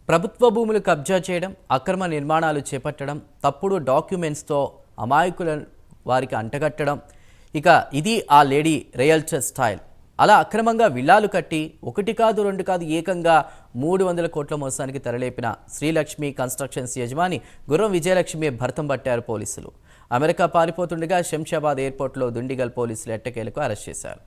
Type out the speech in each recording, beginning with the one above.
ప్రభుత్వ భూములు కబ్జా చేయడం, అక్రమ నిర్మాణాలు చేపట్టడం, తప్పుడు డాక్యుమెంట్స్తో అమాయకుల వారికి అంటగట్టడం, ఇది ఆ లేడీ రియల్టర్ స్టైల్. అలా అక్రమంగా విల్లాలు కట్టి ఒకటి కాదు రెండు కాదు ఏకంగా 300 కోట్ల మోసానికి తెరలేపిన శ్రీలక్ష్మి కన్స్ట్రక్షన్స్ యజమాని గుర్రం విజయలక్ష్మి భర్తం పట్టారు పోలీసులు. అమెరికా పారిపోతుండగా శంషాబాద్ ఎయిర్పోర్ట్లో దుండిగల్ పోలీసులు ఎట్టకేలకు అరెస్ట్ చేశారు.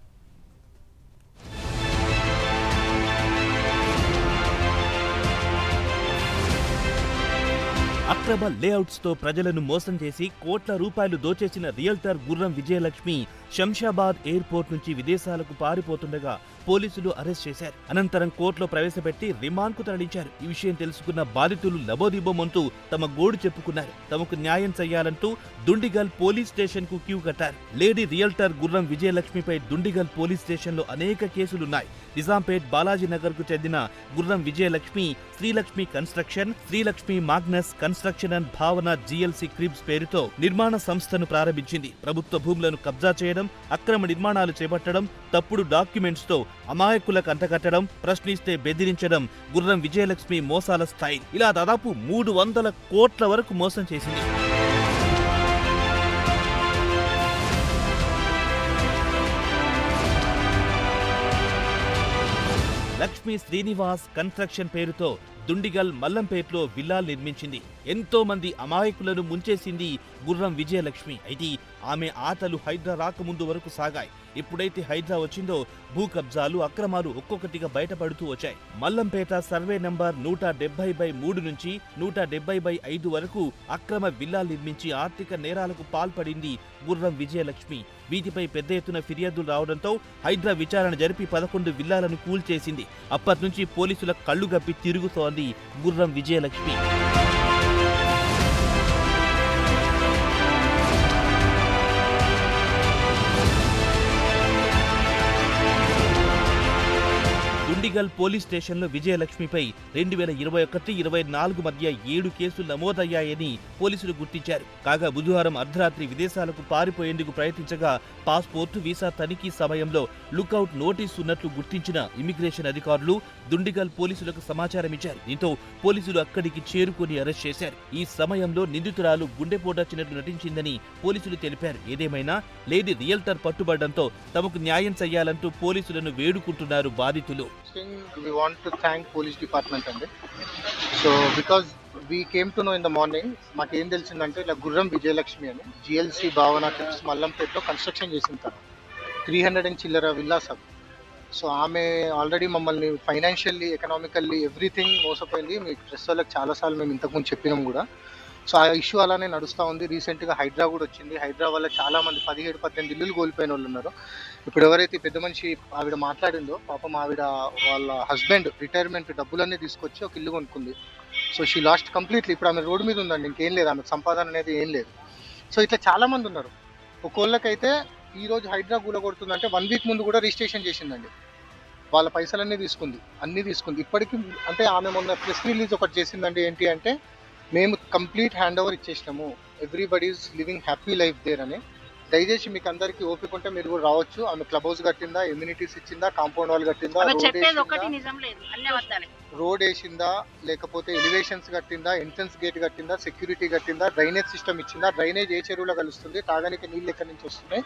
అక్రమ లేఅవుట్స్ తో ప్రజలను మోసం చేసి కోట్ల రూపాయలు దోచేసిన రియల్టర్ గుర్రం విజయలక్ష్మి శంషాబాద్ ఎయిర్పోర్ట్ నుంచి విదేశాలకు పారిపోతుండగా పోలీసులు అరెస్ట్ చేశారు. అనంతరం కోర్టులో ప్రవేశపెట్టి రిమాండ్ కు తరలించారు. ఈ విషయం తెలుసుకున్న బాధితులు లబోదిబోమంటూ తమ గోడు చెప్పుకున్నారు. తమకు న్యాయం చేయాలంటూ దుండిగల్ పోలీస్ స్టేషన్ కు క్యూ కట్టారు. లేడీ రియల్టర్ గుర్రం విజయలక్ష్మిపై దుండిగల్ పోలీస్ స్టేషన్ లో అనేక కేసులున్నాయి. నిజాంపేట్ బాలాజీనగర్ కు చెందిన గుర్రం Vijayalakshmi Srilakshmi construction, Srilakshmi Magnus construction and భావన జిఎల్సి క్రిబ్స్ పేరుతో నిర్మాణ సంస్థను ప్రారంభించింది. ప్రభుత్వ భూములను కబ్జా చేయడం, అక్రమ నిర్మాణాలు చేపట్టడం, తప్పుడు డాక్యుమెంట్స్ తో అమాయకులకు అంటగట్టడం, ప్రశ్నిస్తే బెదిరించడం గుర్రం విజయలక్ష్మి మోసాల స్టైల్. ఇలా దాదాపు 300 కోట్ల వరకు మోసం చేసింది. లక్ష్మీ శ్రీనివాస్ కన్స్ట్రక్షన్ పేరుతో దుండిగల్ మల్లంపేట్లో విల్లాలు నిర్మించింది. ఎంతో మంది అమాయకులను ముంచేసింది గుర్రం విజయలక్ష్మి. అయితే ఆమె ఆటలు హైడ్రా రాకముందు వరకు సాగాయి. ఎప్పుడైతే హైడ్రా వచ్చిందో భూ కబ్జాలు, అక్రమాలు ఒక్కొక్కటిగా బయటపడుతూ వచ్చాయి. మల్లంపేట సర్వే నంబర్ 170/3 నుంచి 170/5 వరకు అక్రమ విల్లాలు నిర్మించి ఆర్థిక నేరాలకు పాల్పడింది గుర్రం విజయలక్ష్మి. వీటిపై పెద్ద ఎత్తున ఫిర్యాదులు రావడంతో హైడ్రా విచారణ జరిపి 11 విల్లాలను కూల్చేసింది. అప్పటి నుంచి పోలీసుల కళ్లు గప్పి తిరుగుతోంది గుర్రం విజయలక్ష్మి. దుండిగల్ పోలీస్ స్టేషన్లో విజయలక్ష్మిపై 2021-24 మధ్య 7 కేసులు నమోదయ్యాయని పోలీసులు గుర్తించారు. కాగా బుధవారం అర్ధరాత్రి విదేశాలకు పారిపోయేందుకు ప్రయత్నించగా పాస్పోర్టు, వీసా తనిఖీ సమయంలో లుకౌట్ నోటీసు ఉన్నట్లు గుర్తించిన ఇమిగ్రేషన్ అధికారులు దుండిగల్ పోలీసులకు సమాచారం ఇచ్చారు. దీంతో పోలీసులు అక్కడికి చేరుకుని అరెస్ట్ చేశారు. ఈ సమయంలో నిందితురాలు గుండెపోటొచ్చినట్లు నటించిందని పోలీసులు తెలిపారు. ఏదేమైనా లేడీ రియల్టర్ పట్టుబడడంతో తమకు న్యాయం చేయాలంటూ పోలీసులను వేడుకుంటున్నారు బాధితులు. We want to thank police department and so because we came to know in the morning మాకు ఏం తెలిసిందంటే ఇలా గుర్రం విజయలక్ష్మి అని జిఎల్సి భావన క్రిబ్స్ మల్లంపేటలో కన్స్ట్రక్షన్ చేసింది 300 and చిల్లర విల్లాస్. సో ఆమె ఆల్రెడీ మమ్మల్ని ఫైనాన్షియల్లీ, ఎకనామికల్లీ ఎవ్రీథింగ్ మోసపోయింది. మీకు ప్రెస్ వాళ్ళకి చాలాసార్లు మేము ఇంతకుముందు చెప్పినాం కూడా. సో ఆ ఇష్యూ అలానే నడుస్తూ ఉంది. రీసెంట్గా హైడ్రా కూడా వచ్చింది. హైడ్రా వల్ల చాలామంది 17-18 ఇల్లులు కోల్పోయిన వాళ్ళు ఉన్నారు. ఇప్పుడు ఎవరైతే పెద్ద మనిషి ఆవిడ మాట్లాడిందో, పాపం ఆవిడ వాళ్ళ హస్బెండ్ రిటైర్మెంట్ డబ్బులన్నీ తీసుకొచ్చి ఒక ఇల్లు కొనుక్కుంది. So she lost completely. ఇప్పుడు ఆమె రోడ్డు మీద ఉందండి, ఇంకేం లేదు, ఆమెకు సంపాదన అనేది ఏం లేదు. సో ఇట్లా చాలామంది ఉన్నారు. ఒక్కోళ్ళకైతే ఈరోజు హైడ్రా కూలగొడుతుందంటే 1 వీక్ ముందు కూడా రిజిస్ట్రేషన్ చేసిందండి. వాళ్ళ పైసలన్నీ తీసుకుంది. ఇప్పటికీ అంటే ఆమె మొన్న ప్రెస్ రిలీజ్ ఒకటి చేసిందండి. ఏంటి అంటే మేము కంప్లీట్ హ్యాండ్ ఓవర్ ఇచ్చేసినాము, everybody is living happy life there అని. దయచేసి మీకు అందరికీ ఓపిక ఉంటే మీరు కూడా రావచ్చు. ఆమె క్లబ్ హౌస్ కట్టిందా, ఎమ్యూనిటీస్ ఇచ్చిందా, కాంపౌండ్ వాల్ కట్టిందా, రోడ్ వేసిందా, లేకపోతే ఎలివేషన్స్ కట్టిందా, ఎంట్రన్స్ గేట్ కట్టిందా, సెక్యూరిటీ కట్టిందా, డ్రైనేజ్ సిస్టమ్ ఇచ్చిందా, డ్రైనేజ్ ఏ చెరువులో కలుస్తుంది, తాగడానికి నీళ్ళు ఎక్కడి నుంచి వస్తున్నాయి,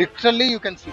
లిటరల్లీ యూ కెన్ సీ.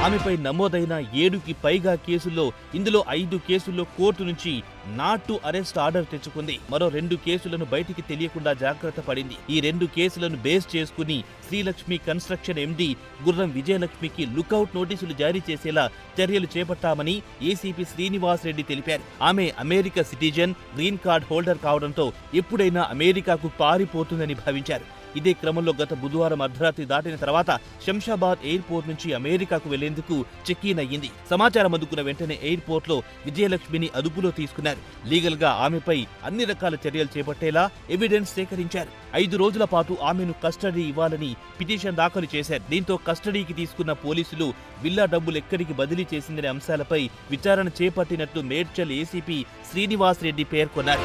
ఆమెపై నమోదైన 7కి పైగా కేసుల్లో ఇందులో 5 కేసుల్లో కోర్టు నుంచి నాట్ టు అరెస్ట్ ఆర్డర్ తెచ్చుకుంది. మరో 2 కేసులను బయటికి తెలియకుండా జాగ్రత్త పడింది. ఈ 2 కేసులను బేస్ చేసుకుని శ్రీలక్ష్మి కన్స్ట్రక్షన్ ఎండీ గుర్రం విజయలక్ష్మికి లుకౌట్ నోటీసులు జారీ చేసేలా చర్యలు చేపట్టామని ఏసీపీ శ్రీనివాస్ రెడ్డి తెలిపారు. ఆమె America citizen, green card holder కావడంతో ఎప్పుడైనా అమెరికాకు పారిపోతుందని భావించారు. ఇదే క్రమంలో గత బుధవారం అర్ధరాత్రి దాటిన తర్వాత శంషాబాద్ ఎయిర్పోర్ట్ నుంచి అమెరికాకు వెళ్లేందుకు చెక్ ఇన్ అయ్యింది. సమాచారం అందుకున్న వెంటనే ఎయిర్పోర్ట్ లో విజయలక్ష్మిని అదుపులో తీసుకున్నారు. లీగల్ గా ఆమెపై అన్ని రకాల చర్యలు చేపట్టేలా ఎవిడెన్స్ సేకరించారు. 5 రోజుల పాటు ఆమెను కస్టడీ ఇవ్వాలని పిటిషన్ దాఖలు చేశారు. దీంతో కస్టడీకి తీసుకున్న పోలీసులు విల్లా డబ్బులు ఎక్కడికి బదిలీ చేసిందనే అంశాలపై విచారణ చేపట్టినట్లు మేడ్చల్ ఏసీపీ శ్రీనివాస్ రెడ్డి పేర్కొన్నారు.